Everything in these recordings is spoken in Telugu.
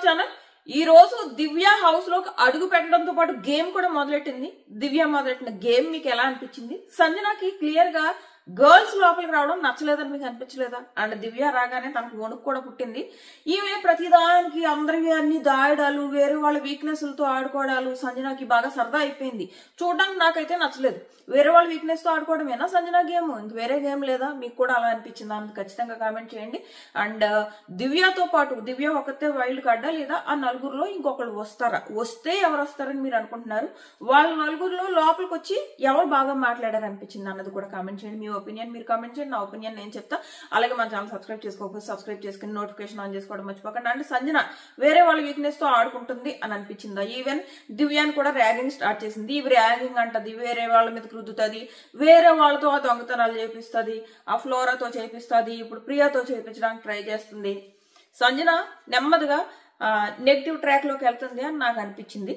ఛానల్. ఈ రోజు దివ్య హౌస్ లోకి అడుగు పెట్టడంతో పాటు గేమ్ కూడా మొదలెట్టింది. దివ్య మొదలెట్టిన గేమ్ మీకు ఎలా అనిపించింది? సంజనాకి క్లియర్ గా గర్ల్స్ లోపలికి రావడం నచ్చలేదని మీకు అనిపించలేదా? అండ్ దివ్య రాగానే తనకు వణుకు కూడా పుట్టింది. ఈమె ప్రతిదానికి అందరివి అన్ని దాయడాలు, వేరే వాళ్ళ వీక్నెస్లతో ఆడుకోవడాలు సంజనాకి బాగా సరదా అయిపోయింది. చూడడానికి నాకైతే నచ్చలేదు. వేరే వాళ్ళ వీక్నెస్ తో ఆడుకోవడమేనా సంజనా గేమ్? ఇంక వేరే గేమ్ లేదా? మీకు కూడా అలా అనిపించిందా? అని ఖచ్చితంగా కామెంట్ చేయండి. అండ్ దివ్యతో పాటు దివ్య ఒకతే వైల్డ్ కార్డా లేదా ఆ నలుగురులో ఇంకొకళ్ళు వస్తారా? వస్తే ఎవరు వస్తారని మీరు అనుకుంటున్నారు? వాళ్ళ నలుగురులో లోపలికి వచ్చి ఎవరు బాగా మాట్లాడారు అనిపించింది అన్నది కూడా కామెంట్ చేయండి. మీ ఒపీనియన్ మీరు కామెంట్ చేయండి. నా ఒపీనియన్ నేను చెప్తా. అలాగే మన ఛానల్ సబ్స్క్రైబ్ చేసుకోకపోతే సబ్స్క్రైబ్ చేసుకుని నోటిఫికేషన్ ఆన్ చేసుకోవడం మర్చిపోకండి. అంటే సంజన వేరే వాళ్ళ వీక్నెస్ తో ఆడుకుంటుంది అని అనిపించిందా? ఈవెన్ దివ్యాన్ని కూడా ర్యాగింగ్ స్టార్ట్ చేసింది. ఇవి ర్యాగింగ్ అంటది, వేరే వాళ్ళ మీద రుద్దుతుంది, వేరే వాళ్ళతో ఆ దొంగతనాలు చేపిస్తుంది, ఆ ఫ్లోరాతో చేపిస్తుంది, ఇప్పుడు ప్రియాతో చేపించడానికి ట్రై చేస్తుంది. సంజన నెమ్మదిగా నెగిటివ్ ట్రాక్ లోకి వెళ్తుంది అని నాకు అనిపించింది.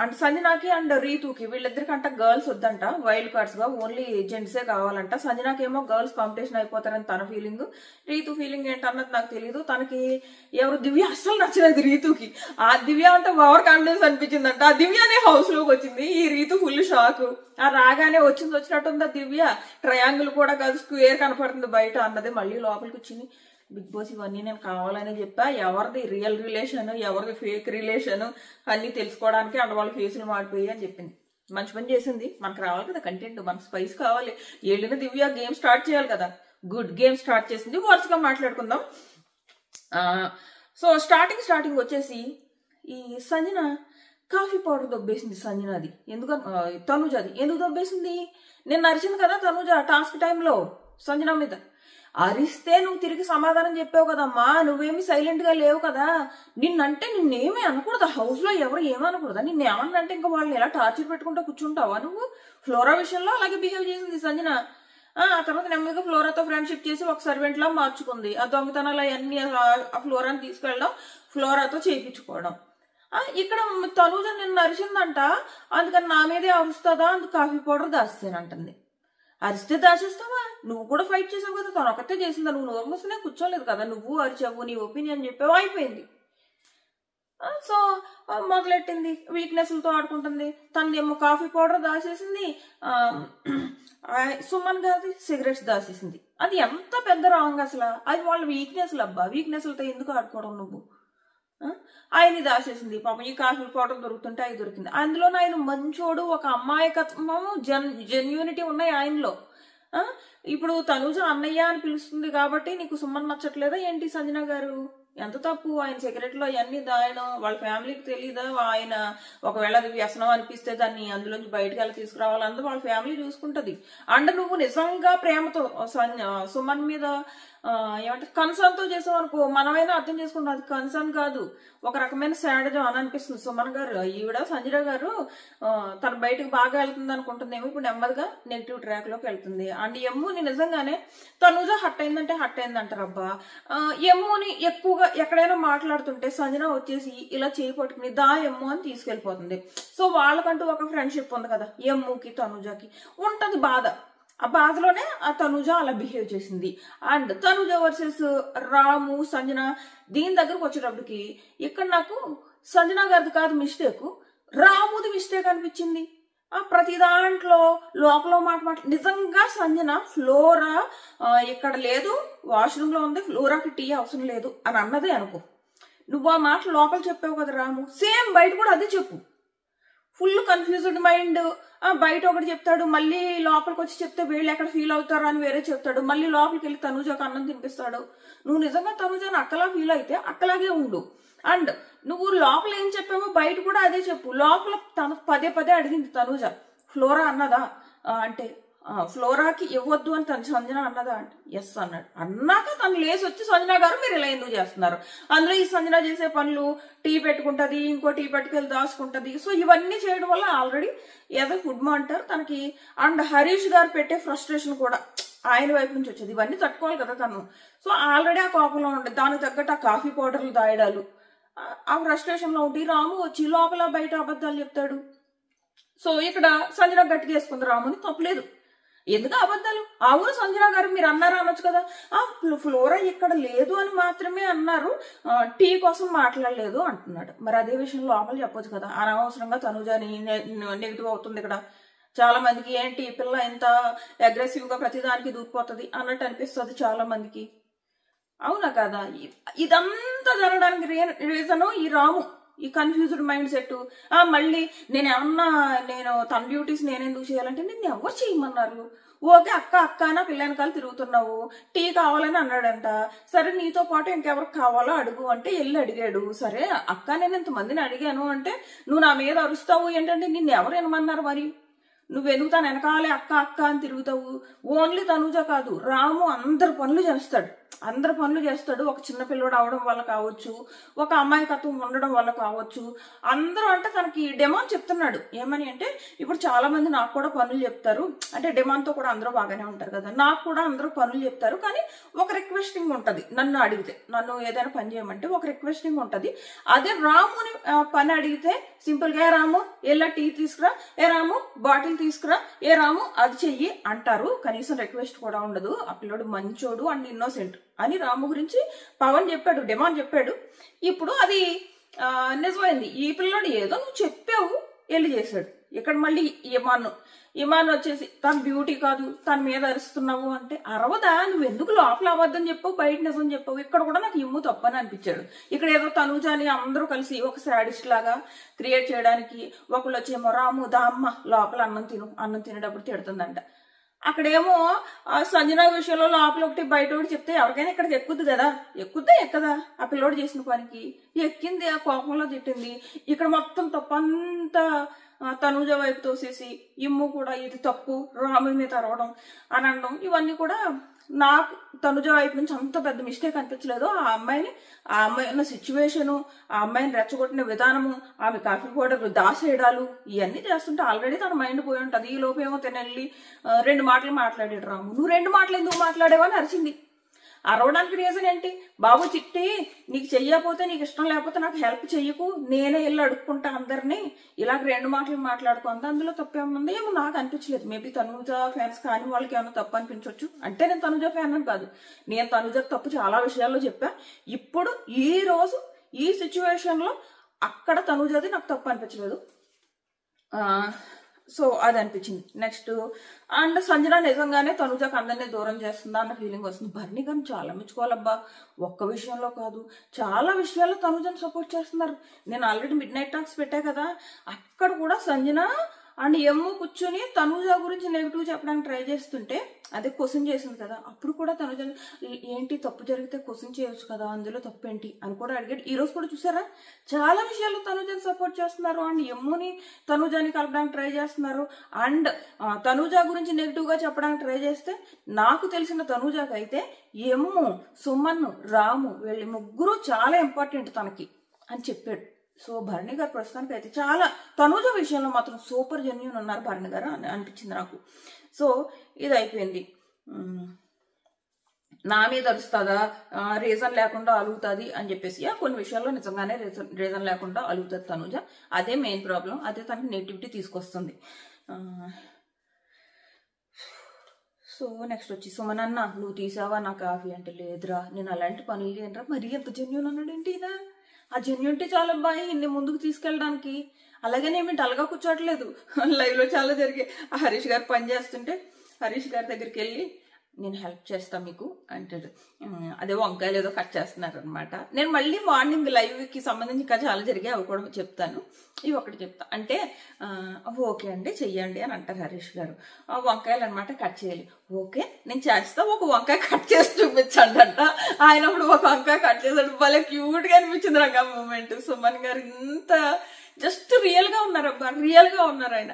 అండ్ సంజనాకి అండ్ రీతుకి వీళ్ళిద్దరికంట గర్ల్స్ వద్దంట, వైల్డ్ కార్డ్స్ గా ఓన్లీ జెంట్సే కావాలంట. సంజనాకి ఏమో గర్ల్స్ కాంపిటీషన్ అయిపోతారని తన ఫీలింగ్. రీతు ఫీలింగ్ ఏంటన్నది నాకు తెలియదు. తనకి ఎవరు దివ్య అస్సలు నచ్చలేదు రీతుకి. ఆ దివ్య అంటే ఓవర్ కాన్ఫిడెన్స్ అనిపించిందంట. ఆ దివ్యనే హౌస్ లోకి వచ్చింది. ఈ రీతు ఫుల్ షాక్. ఆ రాగానే వచ్చినట్టుందా దివ్య, ట్రయాంగిల్ కూడా కాదు స్క్వేర్ కనపడుతుంది బయట అన్నది. మళ్ళీ లోపలికి వచ్చింది. బిగ్ బాస్ ఇవన్నీ నేను కావాలని చెప్పా, ఎవరిది రియల్ రిలేషన్ ఎవరిది ఫేక్ రిలేషన్ అన్ని తెలుసుకోవడానికి అండ్ వాళ్ళ ఫేసులు మాడిపోయి అని చెప్పింది. మంచి పని చేసింది. మనకు రావాలి కదా కంటెంట్, మనకు స్పైస్ కావాలి. వెళ్ళిన దివ్య గేమ్ స్టార్ట్ చేయాలి కదా. గుడ్ గేమ్ స్టార్ట్ చేసింది. వరుసగా మాట్లాడుకుందాం. సో స్టార్టింగ్ వచ్చేసి ఈ సంజన కాఫీ పౌడర్ దొబ్బేసింది. సంజనాది తనుజాది ఎందుకు దొబ్బేసింది? నేను అరిచింది కదా తనుజ టాస్క్ టైంలో సంజన మీద. అరిస్తే నువ్వు తిరిగి సమాధానం చెప్పావు కదమ్మా, నువ్వేమి సైలెంట్ గా లేవు కదా. నిన్నంటే నిన్నేమీ అనకూడదు, హౌస్ లో ఎవరు ఏమనకూడదా? నిన్నేమన్నంటే ఇంకా వాళ్ళని ఎలా టార్చర్ పెట్టుకుంటూ కూర్చుంటావా నువ్వు? ఫ్లోరా విషయంలో అలాగే బిహేవ్ చేసింది సంజన. ఆ తర్వాత నెమ్మదిగా ఫ్లోరాతో ఫ్రెండ్షిప్ చేసి ఒక సర్వెంట్ లా మార్చుకుంది. ఆ దొంగతనాలు అవన్నీ ఆ ఫ్లోరాని తీసుకెళ్ళడం, ఫ్లోరాతో చేయించుకోవడం. ఇక్కడ తనుజ నిన్ను అరిచిందంట, అందుకని నా మీదే అరుస్తుందా, అందుకు కాఫీ పౌడర్ దాస్తానంటుంది. అరిస్తే దాచేస్తావా? నువ్వు కూడా ఫైట్ చేసావు కదా, తను ఒకటే చేసిందా? నువ్వు నోరు మూసుకునే కూర్చోలేదు కదా, నువ్వు అరిచావు, నీ ఒపీనియన్ చెప్పావు, అయిపోయింది. సో మొదలెట్టింది వీక్నెస్లతో ఆడుకుంటుంది. తనదేమో కాఫీ పౌడర్ దాచేసింది, సుమన్ గారి సిగరెట్స్ దాచేసింది. అది ఎంత పెద్ద రాంగ్ అసలు. అది వాళ్ళ వీక్నెస్లు అబ్బా, వీక్నెస్లతో ఎందుకు ఆడుకోవడం నువ్వు? ఆయన్ని దాచేసింది. పాపం ఈ కాఫీ పౌడర్ దొరుకుతుంటే అవి దొరికింది. అందులో ఆయన మంచోడు, ఒక అమాయకత్వము, జెన్యూనిటీ ఉన్నాయి ఆయనలో. ఇప్పుడు తనుజ అన్నయ్య అని పిలుస్తుంది కాబట్టి నీకు సుమన్ నచ్చట్లేదా ఏంటి సంజన గారు? ఎంత తప్పు. ఆయన సిగరెట్ లో అవన్నీ దాయడం వాళ్ళ ఫ్యామిలీకి తెలీదా? ఆయన ఒకవేళ అది వ్యసనం అనిపిస్తే దాన్ని అందులోంచి బయటకు ఎలా తీసుకురావాలంటే వాళ్ళ ఫ్యామిలీ చూసుకుంటది. అండ్ నువ్వు నిజంగా ప్రేమతో సుమన్ మీద ఏమంటే కన్సర్న్ తో చేసావు అనుకో, మనమైనా అర్థం చేసుకుంటాం అది కన్సర్న్ కాదు, ఒక రకమైన శాడజం అని అనిపిస్తుంది. సుమన్ గారు ఈవిడ సంజన గారు తను బయటకు బాగా వెళ్తుంది అనుకుంటుందేమో, ఇప్పుడు నెమ్మదిగా నెగిటివ్ ట్రాక్ లోకి వెళ్తుంది. అండ్ ఎమ్ముని నిజంగానే తనుజ హట్ అయిందంటే హట్ అయిందంటారు అబ్బా. ఎమ్ముని ఎక్కువగా ఎక్కడైనా మాట్లాడుతుంటే సంజన వచ్చేసి ఇలా చేయి పట్టుకుని దా ఎమ్ము అని తీసుకెళ్లిపోతుంది. సో వాళ్ళకంటూ ఒక ఫ్రెండ్షిప్ ఉంది కదా, ఎమ్ముకి తనుజకి ఉంటది బాధ. ఆ బాధలోనే ఆ తనుజ అలా బిహేవ్ చేసింది. అండ్ తనుజ వర్సెస్ రాము సంజన దీని దగ్గరకు వచ్చేటప్పటికి ఇక్కడ నాకు సంజన గారిది కాదు మిస్టేక్, రాముది మిస్టేక్ అనిపించింది. ప్రతి దాంట్లో లోపల మాట నిజంగా సంజన ఫ్లోరా ఇక్కడ లేదు, వాష్రూమ్ లో ఉంది, ఫ్లోరాకి టీ అవసరం లేదు అని అన్నదే అనుకో. నువ్వు ఆ మాట లోపల చెప్పావు కదా రాము, సేమ్ బయట కూడా అదే చెప్పు. Full confused mind. బయట ఒకటి చెప్తాడు, మళ్ళీ లోపలికి వచ్చి చెప్తే వీళ్ళు ఎక్కడ ఫీల్ అవుతారు అని వేరే చెప్తాడు, మళ్ళీ లోపలికి వెళ్ళి తనుజకు అన్నం తినిపిస్తాడు. నువ్వు నిజంగా తనుజని అక్కలా ఫీల్ అయితే అక్కలాగే ఉండు. అండ్ నువ్వు లోపల ఏం చెప్పావో బయట కూడా అదే చెప్పు. లోపల తను పదే అడిగింది తనుజ, ఫ్లోరా అన్నదా అంటే ఫ్లోరాకి ఇవ్వద్దు అని తను సంజన అన్నదా అంటే ఎస్ అన్నాడు. అన్నాక తను లేచి వచ్చి సంజన గారు మీరు ఇలా ఎందుకు చేస్తున్నారు? అందులో ఈ సంజన చేసే పనులు టీ పెట్టుకుంటది, ఇంకో టీ పెట్టుకెళ్ళి దాచుకుంటది. సో ఇవన్నీ చేయడం వల్ల ఆల్రెడీ ఏదో ఫుడ్ అంటారు తనకి. అండ్ హరీష్ గారు పెట్టే ఫ్రస్ట్రేషన్ కూడా ఆయన వైపు నుంచి వచ్చేది. ఇవన్నీ తట్టుకోవాలి కదా తను. సో ఆల్రెడీ ఆ కోపంలో ఉండేది, దానికి తగ్గట్టు ఆ కాఫీ పౌడర్లు దాయడాలు, ఆ ఫ్రస్ట్రేషన్ లో ఉండి రాము వచ్చి లోపల బయట అబద్ధాలు చెప్తాడు. సో ఇక్కడ సంజన గట్టిగా వేసుకుంది రాముని, తప్పలేదు. ఎందుకు అబద్ధాలు? అవును సంజన గారు మీరు అన్నారు అనొచ్చు కదా, ఫ్లోరా ఇక్కడ లేదు అని మాత్రమే అన్నారు, టీ కోసం మాట్లాడలేదు అంటున్నాడు. మరి అదే విషయం లోపల చెప్పొచ్చు కదా, అనవసరంగా తనుజని నెగిటివ్ అవుతుంది ఇక్కడ. చాలా మందికి ఏంటి పిల్ల ఇంత అగ్రెసివ్ గా ప్రతిదానికి దూరిపోతుంది అన్నట్టు అనిపిస్తుంది చాలా మందికి, అవునా కదా? ఇదంతా జరగడానికి రీజను ఈ రాము, ఈ కన్ఫ్యూజ్డ్ మైండ్ సెట్. మళ్ళీ నేను తన డ్యూటీస్ నేనెందుకు చేయాలంటే నిన్ను ఎవరు చేయమన్నారు? ఓకే అక్క అక్క అన్న పిల్లనకాలు తిరుగుతున్నావు, టీ కావాలని అన్నాడంట. సరే నీతో పాటు ఇంకెవరికి కావాలో అడుగు అంటే వెళ్ళి అడిగాడు. సరే అక్క నేను ఇంతమందిని అడిగాను అంటే నువ్వు నా మీద అరుస్తావు ఏంటంటే నిన్ను ఎవరు వినమన్నారు? మరి నువ్వు వెనుగుతాను వెనకాలే అక్క అక్క అని తిరుగుతావు. ఓన్లీ తనుజ కాదు, రాము అందరు పనులు చేస్తాడు. ఒక చిన్న పిల్లడు అవడం వల్ల కావచ్చు, ఒక అమాయకత్వం ఉండడం వల్ల కావచ్చు, అందరూ అంటే తనకి డెమాన్ చెప్తున్నాడు. ఏమని అంటే ఇప్పుడు చాలా మంది నాకు కూడా పనులు చెప్తారు, అంటే డెమాన్తో కూడా అందరూ బాగానే ఉంటారు కదా, నాకు కూడా అందరూ పనులు చెప్తారు, కానీ ఒక రిక్వెస్టింగ్ ఉంటది. నన్ను అడిగితే, నన్ను ఏదైనా పని చేయమంటే ఒక రిక్వెస్టింగ్ ఉంటది. అదే రాముని పని అడిగితే సింపుల్ గా ఏ రాము ఎలా టీ తీసుకురా, ఏ రాము బాటిల్ తీసుకురా, ఏ రాము అది చెయ్యి అంటారు. కనీసం రిక్వెస్ట్ కూడా ఉండదు. ఆ పిల్లడు మంచోడు అండ్ ఇన్నోసెంట్ అని రాము గురించి పవన్ చెప్పాడు, డెమాన్ చెప్పాడు. ఇప్పుడు అది నిజమైంది. ఈ పిల్లడు ఏదో నువ్వు చెప్పావు వెళ్ళి చేశాడు. ఇక్కడ మళ్ళీ ఇమాన్ వచ్చేసి తన బ్యూటీ కాదు తన మీద అరుస్తున్నావు అంటే అరవదా? నువ్వు ఎందుకు లోపల అబద్ధం చెప్పావు బయట నిజం చెప్పావు? ఇక్కడ కూడా నాకు ఇమ్ము తప్పని అనిపించాడు. ఇక్కడ ఏదో తనుజాని అందరూ కలిసి ఒక సాడిస్ట్ లాగా క్రియేట్ చేయడానికి, ఒకళ్ళు వచ్చేమో రాము దా అమ్మ లోపల అన్నం తినేటప్పుడు తిడుతుందంట. అక్కడేమో సంజన విషయంలో లోపల ఒకటి బయట ఒకటి చెప్తే ఎవరికైనా ఇక్కడికి ఎక్కుద్ది కదా, ఎక్కదా? ఆ పిల్లోడు చేసిన పనికి ఎక్కింది, ఆ కోపంలో తిట్టింది. ఇక్కడ మొత్తం తప్పంతా తనుజ వైపు తోసేసి ఇమ్ము కూడా ఇది తప్పు రాము మీద అరవడం అని అనడం, ఇవన్నీ కూడా నాకు తనుజ వైపు నుంచి అంత పెద్ద మిస్టేక్ అనిపించలేదు. ఆ అమ్మాయి ఉన్న సిచ్యువేషను, ఆ అమ్మాయిని రెచ్చగొట్టిన విధానము, ఆమె కాఫీ పౌడర్ దాసేయడాలు ఇవన్నీ చేస్తుంటే ఆల్రెడీ తన మైండ్ పోయి ఉంటుంది. ఈ లోపేమో తినెళ్ళి 2 మాటలు మాట్లాడాడు రాము. నువ్వు 2 మాటలు ఎందుకు మాట్లాడేవని అరిచింది. అరవడానికి రీజన్ ఏంటి? బాబు చిట్టి నీకు చెయ్యకపోతే, నీకు ఇష్టం లేకపోతే నాకు హెల్ప్ చెయ్యకు, నేనే వెళ్ళి అడుక్కుంటా అందరినీ, ఇలాగ 2 మాటలు మాట్లాడుకుంటా. అందులో తప్పేముంది ఏమో నాకు అనిపించలేదు. మేబీ తనుజ ఫ్యాన్స్ కానీ వాళ్ళకి ఏమైనా తప్పు అనిపించవచ్చు. అంటే నేను తనుజ ఫ్యాన్ అని కాదు, నేను తనుజ తప్పు చాలా విషయాల్లో చెప్పా. ఇప్పుడు ఈ రోజు ఈ సిచ్యువేషన్ లో అక్కడ తనుజది నాకు తప్పు అనిపించలేదు. సో అది అనిపించింది. నెక్స్ట్ అండ్ సంజన నిజంగానే తనుజకు అందరినీ దూరం చేస్తుందా అన్న ఫీలింగ్ వస్తుంది. భరణి గారిని చాలా మెచ్చుకోవాలబ్బా, ఒక్క విషయంలో కాదు చాలా విషయాల్లో తనుజను సపోర్ట్ చేస్తున్నారు. నేను ఆల్రెడీ మిడ్ నైట్ టాక్స్ పెట్టా కదా, అక్కడ కూడా సంజన అండ్ ఎమ్ము కూర్చొని తనుజ గురించి నెగిటివ్ చెప్పడానికి ట్రై చేస్తుంటే అదే క్వశ్చన్ చేసింది కదా, అప్పుడు కూడా తనుజ ఏంటి తప్పు జరిగితే క్వశ్చన్ చేయొచ్చు కదా, అందులో తప్పు ఏంటి అని కూడా అడిగాడు. ఈ రోజు కూడా చూసారా చాలా విషయాల్లో తనుజని సపోర్ట్ చేస్తున్నారు అండ్ ఎమ్ముని తనుజని కలపడానికి ట్రై చేస్తున్నారు. అండ్ తనుజ గురించి నెగిటివ్ గా చెప్పడానికి ట్రై చేస్తే నాకు తెలిసిన తనుజకి అయితే ఎమ్ము, సుమన్, రాము వీళ్ళ ముగ్గురు చాలా ఇంపార్టెంట్ తనకి అని చెప్పాడు. సో భరణి గారు ప్రస్తుతానికి అయితే చాలా తనుజ విషయంలో మాత్రం సూపర్ జెన్యూన్ ఉన్నారు భరణి గారు అనిపించింది నాకు. సో ఇది అయిపోయింది. నా మీద అరుస్తుందా, రీజన్ లేకుండా అలుగుతుంది అని చెప్పేసి కొన్ని విషయాల్లో నిజంగానే రీజన్ లేకుండా అలుగుతుంది తనుజ. అదే మెయిన్ ప్రాబ్లం, అదే తనకి నెగిటివిటీ తీసుకొస్తుంది. సో నెక్స్ట్ వచ్చి సుమనన్న నువ్వు తీసావా నా కాఫీ అంటే లేదురా నేను అలాంటి పనులు చేయనరా. మరీ ఎంత జెన్యూన్ అన్నాడేంటి ఈయన? ఆ జెన్యూనిటీ చాలా అబ్బాయి ఇన్ని ముందుకు తీసుకెళ్ళడానికి. అలాగే నేను డల్గా కూర్చోట్లేదు, లైవ్ లో చాలా జరిగాయి. హరీష్ గారు పని చేస్తుంటే హరీష్ గారి దగ్గరికి వెళ్ళి నేను హెల్ప్ చేస్తా మీకు అంటాడు. అదే వంకాయలు ఏదో కట్ చేస్తున్నారు అనమాట. నేను మళ్ళీ మార్నింగ్ లైవ్ కి సంబంధించి ఇంకా చాలా జరిగాయి, అవి కూడా చెప్తాను. ఇవి ఒకటి చెప్తా అంటే ఓకే అండి చెయ్యండి అని అంటారు హరీష్ గారు. వంకాయలు అనమాట కట్ చేయాలి. ఓకే నేను చేస్తా, ఒక వంకాయ కట్ చేసి చూపించండి అంట. ఆయన అప్పుడు ఒక వంకాయ కట్ చేసాడు, భలే క్యూట్ గా అనిపించింది నాకు ఆ మూమెంట్. సుమన్ గారు ఇంత జస్ట్ రియల్ గా ఉన్నారు అబ్బా, రియల్ గా ఉన్నారు ఆయన.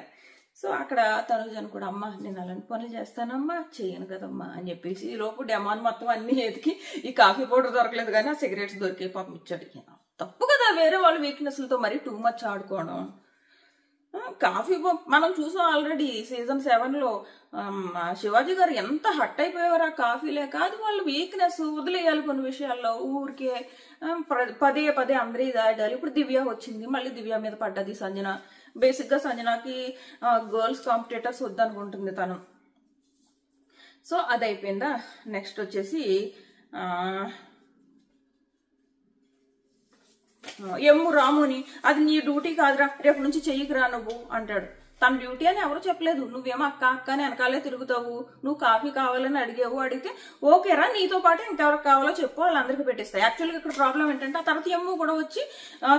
సో అక్కడ తనుజను కూడా అమ్మ నేను అలాంటి పనులు చేస్తానమ్మా చేయను కదమ్మా అని చెప్పేసి ఈ లోపు డెమాన్ మొత్తం అన్ని ఎతికి ఈ కాఫీ పౌడర్ దొరకలేదు కానీ ఆ సిగరెట్స్ దొరికే పాపం ఇచ్చాడు. తప్పు కదా వేరే వాళ్ళ వీక్నెస్లతో మరీ టూ మచ్ ఆడుకోవడం. కాఫీ మనం చూసాం ఆల్రెడీ సీజన్ 7లో శివాజీ గారు ఎంత హట్ అయిపోయేవారు ఆ కాఫీ లేక. అది వాళ్ళ వీక్నెస్, వదిలేయాలి కొన్ని విషయాల్లో. ఊరికే పదే పదే అందరి దాడాలి. ఇప్పుడు దివ్య వచ్చింది, మళ్ళీ దివ్య మీద పడ్డది సంజన. బేసిక్ గా సంజనకి గర్ల్స్ కాంపిటేటర్స్ వద్దనుకుంటుంది తను. సో అది అయిపోయిందా. నెక్స్ట్ వచ్చేసి ఎమ్ము రాముని, అది నీ డ్యూటీ కాదురా, రేపు నుంచి చెయ్యికిరా నువ్వు అంటాడు. తన డ్యూటీ అని ఎవరు చెప్పలేదు, నువ్వేమో అక్క అక్క అని వెనకాలే తిరుగుతావు, నువ్వు కాఫీ కావాలని అడిగావు, అడిగితే ఓకేరా నీతో పాటు ఇంకెవరికి కావాలో చెప్పు, వాళ్ళందరికీ పెట్టిస్తాయి. యాక్చువల్గా ఇక్కడ ప్రాబ్లం ఏంటంటే ఆ తర్వాత ఎమ్ము కూడా వచ్చి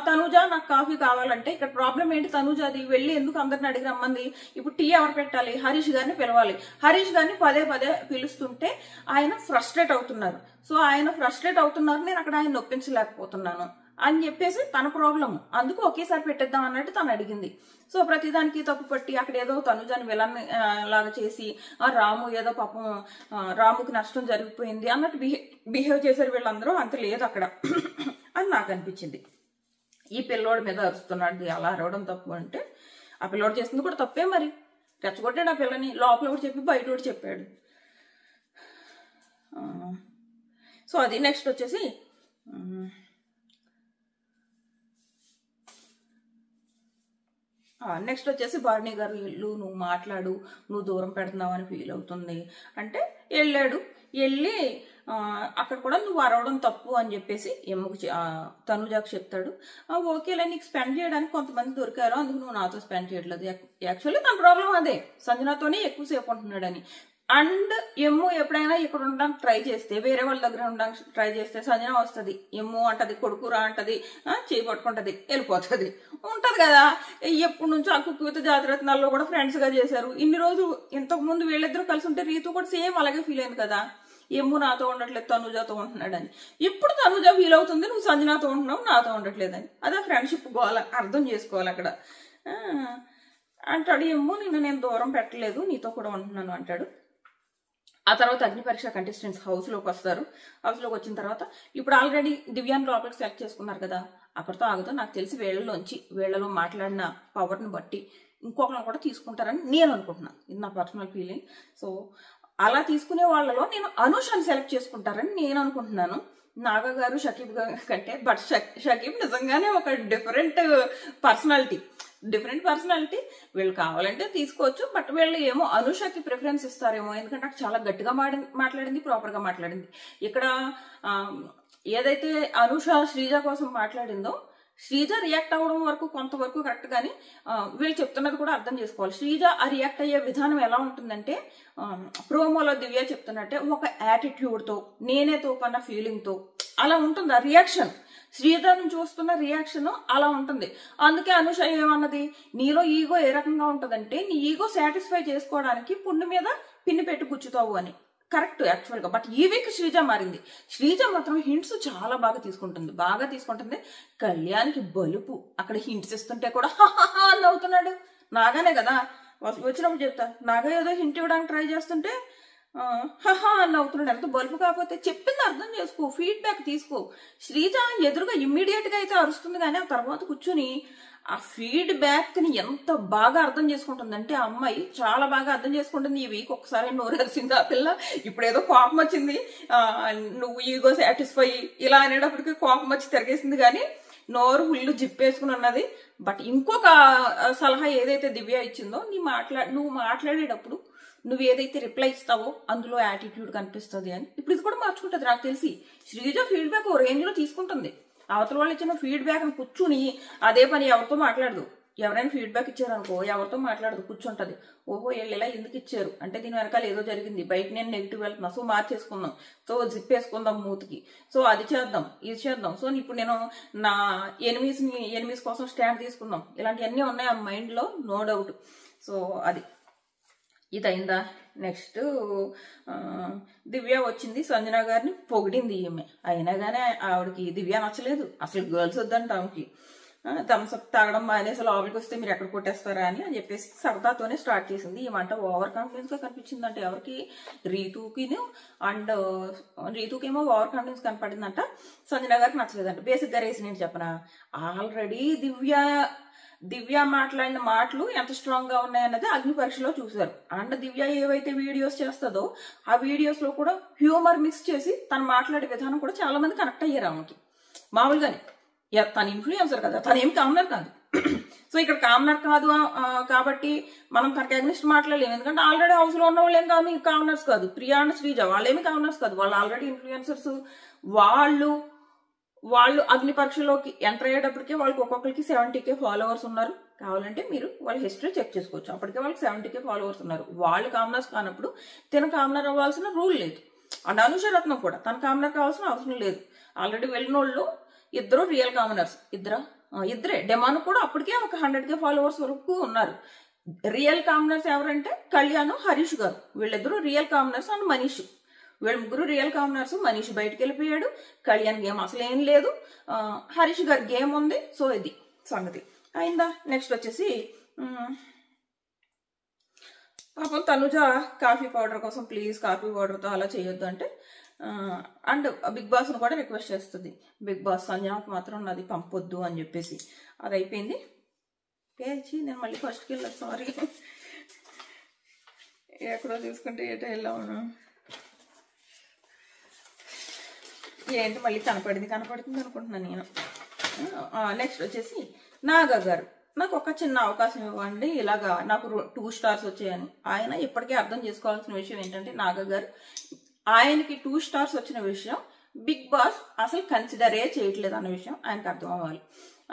తనుజ నాకు కాఫీ కావాలంటే, ఇక్కడ ప్రాబ్లం ఏంటి, తనుజాది వెళ్ళి ఎందుకు అందరిని అడిగి రమ్మంది, ఇప్పుడు టీ ఎవరు పెట్టాలి, హరీష్ గారిని పిలవాలి. హరీష్ గారిని పదే పదే పిలుస్తుంటే ఆయన ఫ్రస్ట్రేట్ అవుతున్నారు. సో ఆయన ఫ్రస్ట్రేట్ అవుతున్నారు, నేను అక్కడ ఆయన నొప్పించలేకపోతున్నాను అని చెప్పేసి తన ప్రాబ్లమ్, అందుకు ఒకేసారి పెట్టేద్దాం అన్నట్టు తను అడిగింది. సో ప్రతిదానికి తప్పు పట్టి అక్కడ ఏదో తనుజాని విలన్ లాగా చేసి రాము ఏదో పాపం రాముకి నష్టం జరిగిపోయింది అన్నట్టు బిహేవ్ చేశారు వీళ్ళందరూ. అంత లేదు అక్కడ అని నాకు అనిపించింది. ఈ పిల్లోడి మీద అరుస్తున్నాడు, అలా అరవడం తప్పు అంటే ఆ పిల్లోడు చేసింది కూడా తప్పే. మరి రెచ్చగొట్టాడు ఆ పిల్లని, లోపల ఒకటి చెప్పి బయట ఒకటి చెప్పాడు. సో అది. నెక్స్ట్ వచ్చేసి భార్ని గారు ఇల్లు నువ్వు మాట్లాడు, నువ్వు దూరం పెడుతున్నావు అని ఫీల్ అవుతుంది అంటే వెళ్ళాడు. వెళ్ళి అక్కడ కూడా నువ్వు అరవడం తప్పు అని చెప్పేసి ఎమ్ముకు తనుజాకు చెప్తాడు. ఓకేలే, నీకు స్పెండ్ చేయడానికి కొంతమంది దొరికారు, అందుకు నువ్వు నాతో స్పెండ్ చేయట్లేదు. యాక్చువల్లీ తన ప్రాబ్లం అదే, సంజనాతోనే ఎక్కువసేపు ఉంటున్నాడని. అండ్ ఎమ్ము ఎప్పుడైనా ఇక్కడ ఉండడానికి ట్రై చేస్తే, వేరే వాళ్ళ దగ్గర ఉండడానికి ట్రై చేస్తే సంజన వస్తుంది, ఎమ్ము అంటది, కొడుకురా అంటది, చేయి పట్టుకుంటది, వెళ్ళిపోతుంది, ఉంటది కదా. ఎప్పటి నుంచో ఆ కుక్కువిత జాతరత్నాల్లో కూడా ఫ్రెండ్స్ గా చేశారు. ఇన్ని రోజు ఇంతకు ముందు వీళ్ళిద్దరూ కలిసి ఉంటే రీతు కూడా సేమ్ అలాగే ఫీల్ అయింది కదా, ఎమ్ము నాతో ఉండట్లేదు తనుజాతో ఉంటున్నాడని. ఇప్పుడు తనుజ ఫీల్ అవుతుంది నువ్వు సంజనాతో ఉంటున్నావు నాతో ఉండట్లేదని. అదే ఫ్రెండ్షిప్ గోల, అర్థం చేసుకోవాలి అక్కడ. అంటాడు ఎమ్ము, నేను దూరం పెట్టలేదు, నీతో కూడా ఉంటున్నాను అంటాడు. ఆ తర్వాత అగ్ని పరీక్ష కంటెస్టెంట్స్ హౌస్ లోకి వస్తారు. హౌస్ లోకి వచ్చిన తర్వాత ఇప్పుడు ఆల్రెడీ దివ్యాన్ని లోపలికి సెలెక్ట్ చేసుకున్నారు కదా, అక్కడితో ఆగుతా. నాకు తెలిసి వీళ్ళలో మాట్లాడిన పవర్ని బట్టి ఇంకొకరిని కూడా తీసుకుంటారని నేను అనుకుంటున్నాను. ఇది నా పర్సనల్ ఫీలింగ్. సో అలా తీసుకునే వాళ్ళలో నేను అనూషని సెలెక్ట్ చేసుకుంటారని నేను అనుకుంటున్నాను. నాగా గారు షకీబ్ కంటే. బట్ షకీబ్ నిజంగానే ఒక డిఫరెంట్ పర్సనాలిటీ. వీళ్ళు కావాలంటే తీసుకోవచ్చు, బట్ వీళ్ళు ఏమో అనుషకి ప్రిఫరెన్స్ ఇస్తారేమో, ఎందుకంటే నాకు చాలా గట్టిగా మాట్లాడింది, ప్రాపర్ గా మాట్లాడింది. ఇక్కడ ఏదైతే అనుష శ్రీజ కోసం మాట్లాడిందో, శ్రీజ రియాక్ట్ అవ్వడం వరకు కొంతవరకు కరెక్ట్, కానీ వీళ్ళు చెప్తున్నది కూడా అర్థం చేసుకోవాలి. శ్రీజ ఆ రియాక్ట్ అయ్యే విధానం ఎలా ఉంటుందంటే, ప్రోమోలో దివ్య చెప్తున్నట్టే ఒక యాటిట్యూడ్ తో, నేనే తోపన్న ఫీలింగ్ తో అలా ఉంటుంది ఆ రియాక్షన్. శ్రీజ నుంచి వస్తున్న రియాక్షన్ అలా ఉంటుంది. అందుకే అనుష ఏమన్నది, నీలో ఈగో ఏ రకంగా ఉంటుందంటే, నీ ఈగో సాటిస్ఫై చేసుకోవడానికి పుండు మీద పిన్ని పెట్టి గుచ్చుతావు అని. కరెక్ట్ యాక్చువల్ గా. బట్ ఈ వీక్ శ్రీజ మారింది. శ్రీజ మాత్రం హింట్స్ చాలా బాగా తీసుకుంటుంది. కళ్యాణ్కి బలుపు, అక్కడ హింట్స్ ఇస్తుంటే కూడా అని అవుతున్నాడు. నాగానే కదా వచ్చినప్పుడు చెప్తా, నాగా ఏదో హింట్ ఇవ్వడానికి ట్రై చేస్తుంటే అని అవుతున్నాడు. ఎంత బల్బు కాకపోతే చెప్పింది అర్థం చేసుకో, ఫీడ్బ్యాక్ తీసుకో. శ్రీజ ఎదురుగా ఇమ్మీడియట్ గా అయితే అరుస్తుంది, కానీ ఆ తర్వాత కూర్చుని ఆ ఫీడ్బ్యాక్ ని ఎంత బాగా అర్థం చేసుకుంటుందంటే, ఆ అమ్మాయి చాలా బాగా అర్థం చేసుకుంటుంది. ఈ వీక్ ఒకసారి నోరేసింది ఆ పిల్ల. ఇప్పుడు ఏదో కోపం వచ్చింది, నువ్వు ఈగో సాటిస్ఫై ఇలా అనేటప్పటికి కోపం వచ్చి తిరిగేసింది, కానీ నోరు ఫుల్ జిప్పేసుకుని ఉన్నది. బట్ ఇంకొక సలహా ఏదైతే దివ్య ఇచ్చిందో, నువ్వు మాట్లాడేటప్పుడు నువ్వు ఏదైతే రిప్లై ఇస్తావో అందులో యాటిట్యూడ్ కనిపిస్తుంది అని. ఇప్పుడు ఇది కూడా మార్చుకుంటుంది నాకు తెలిసి. శ్రీజ ఫీడ్బ్యాక్ ఓ రేంజ్ లో తీసుకుంటుంది. అవతల వాళ్ళు ఇచ్చిన ఫీడ్బ్యాక్ ని కూర్చుని అదే పని ఎవరితో మాట్లాడదు. ఎవరైనా ఫీడ్బ్యాక్ ఇచ్చారనుకో ఎవరితో మాట్లాడదు, కూర్చుంటది. ఓహో వీళ్ళు ఇలా ఎందుకు ఇచ్చారు అంటే దీని వెనకాల ఏదో జరిగింది, బయట నేను నెగిటివ్ వెళ్తున్నా, సో మార్చేసుకుందాం, సో జిప్ వేసుకుందాం మూతికి, సో అది చేద్దాం ఇది చేద్దాం, సో ఇప్పుడు నేను నా ఎనిమీస్ కోసం స్టాండ్ తీసుకుందాం, ఇలాంటివన్నీ ఉన్నాయి ఆ మైండ్ లో, నో డౌట్. సో అది ఇది అయిందా. నెక్స్ట్ దివ్య వచ్చింది, సంజన గారిని పొగిడింది ఈమె. అయినా కానీ ఆవిడకి దివ్య నచ్చలేదు, అసలు గర్ల్స్ వద్దంట ఆమెకి. థమ్స్అప్ తాగడం మానేసి లోపలికి వస్తే మీరు ఎక్కడ కొట్టేస్తారా అని చెప్పేసి సరదాతోనే స్టార్ట్ చేసింది. ఏమంట ఓవర్ కాన్ఫిడెన్స్ గా కనిపించిందంట ఎవరికి, రీతుకిను. అండ్ రీతుకేమో ఓవర్ కాన్ఫిడెన్స్ కనపడిందంట, సంజన గారికి నచ్చలేదంట. బేసిక్ గా రీజన్ ఏంటి చెప్పనా, ఆల్రెడీ దివ్య మాట్లాడిన మాటలు ఎంత స్ట్రాంగ్ గా ఉన్నాయన్నది అగ్ని పరీక్షలో చూశారు. అండ్ దివ్య ఏవైతే వీడియోస్ చేస్తుందో ఆ వీడియోస్ లో కూడా హ్యూమర్ మిక్స్ చేసి తను మాట్లాడే విధానం కూడా చాలా మంది కనెక్ట్ అయ్యారు ఆమెకి. మామూలుగానే తన ఇన్ఫ్లుయెన్సర్ కదా, తను ఏం కామనర్ కాదు. సో ఇక్కడ కామనర్ కాదు కాబట్టి మనం తనకి అగ్నిస్ట్ మాట్లాడలేము. ఎందుకంటే ఆల్రెడీ హౌస్ లో ఉన్న వాళ్ళు ఏం కాదు కామనర్స్ కాదు. ప్రియా అండ్ శ్రీజ వాళ్ళేమి కామనర్స్ కాదు, వాళ్ళు ఆల్రెడీ ఇన్ఫ్లుయెన్సర్స్. వాళ్ళు అగ్ని పరీక్షలోకి ఎంటర్ అయ్యేటప్పటికే వాళ్ళకి ఒక్కొక్కరికి 70K ఫాలోవర్స్ ఉన్నారు. కావాలంటే మీరు వాళ్ళ హిస్టరీ చెక్ చేసుకోవచ్చు. అప్పటికే వాళ్ళకి 70K ఫాలోవర్స్ ఉన్నారు. వాళ్ళు కామనర్స్ కానప్పుడు తిన కామనర్ అవ్వాల్సిన రూల్ లేదు. అండ్ అనుషరత్నం కూడా తన కామనర్ కావాల్సిన అవసరం లేదు. ఆల్రెడీ వెళ్ళిన వాళ్ళు ఇద్దరు రియల్ కామనర్స్. ఇద్దరే. డెమాన్ కూడా అప్పటికే ఒక 100K ఫాలోవర్స్ వరకు ఉన్నారు. రియల్ కామనర్స్ ఎవరంటే కళ్యాణ్, హరీష్ గారు. వీళ్ళిద్దరూ రియల్ కామనర్స్ అండ్ మనీష్. వీళ్ళ ముగ్గురు రియల్ కామనర్స్. మనీష్ బయటకు వెళ్ళిపోయాడు. కళ్యాణ్ గేమ్ అసలు ఏం లేదు. హరీష్ గారి గేమ్ ఉంది. సో ఇది సంగతి అయిందా. నెక్స్ట్ వచ్చేసి పాపం తనుజ కాఫీ పౌడర్ కోసం ప్లీజ్ కాఫీ పౌడర్తో అలా చేయొద్దు అంటే అండ్ బిగ్ బాస్ను కూడా రిక్వెస్ట్ చేస్తుంది. బిగ్ బాస్ సంజనాకు మాత్రం నాది పంపొద్దు అని చెప్పేసి. అది అయిపోయింది. పేచి నేను మళ్ళీ ఫస్ట్కి వెళ్ళాను. సారీ, ఎక్కడో చూసుకుంటే ఏటో వెళ్ళాను. ఏంటి మళ్ళీ కనపడుతుంది అనుకుంటున్నాను నేను. నెక్స్ట్ వచ్చేసి నాగా గారు, నాకు ఒక చిన్న అవకాశం ఇవ్వండి, ఇలాగా నాకు 2 స్టార్స్ వచ్చాయని. ఆయన ఇప్పటికే అర్థం చేసుకోవాల్సిన విషయం ఏంటంటే నాగా గారు, ఆయనకి 2 స్టార్స్ వచ్చిన విషయం బిగ్ బాస్ అసలు కన్సిడరే చేయట్లేదు అన్న విషయం ఆయనకు అర్థం అవ్వాలి.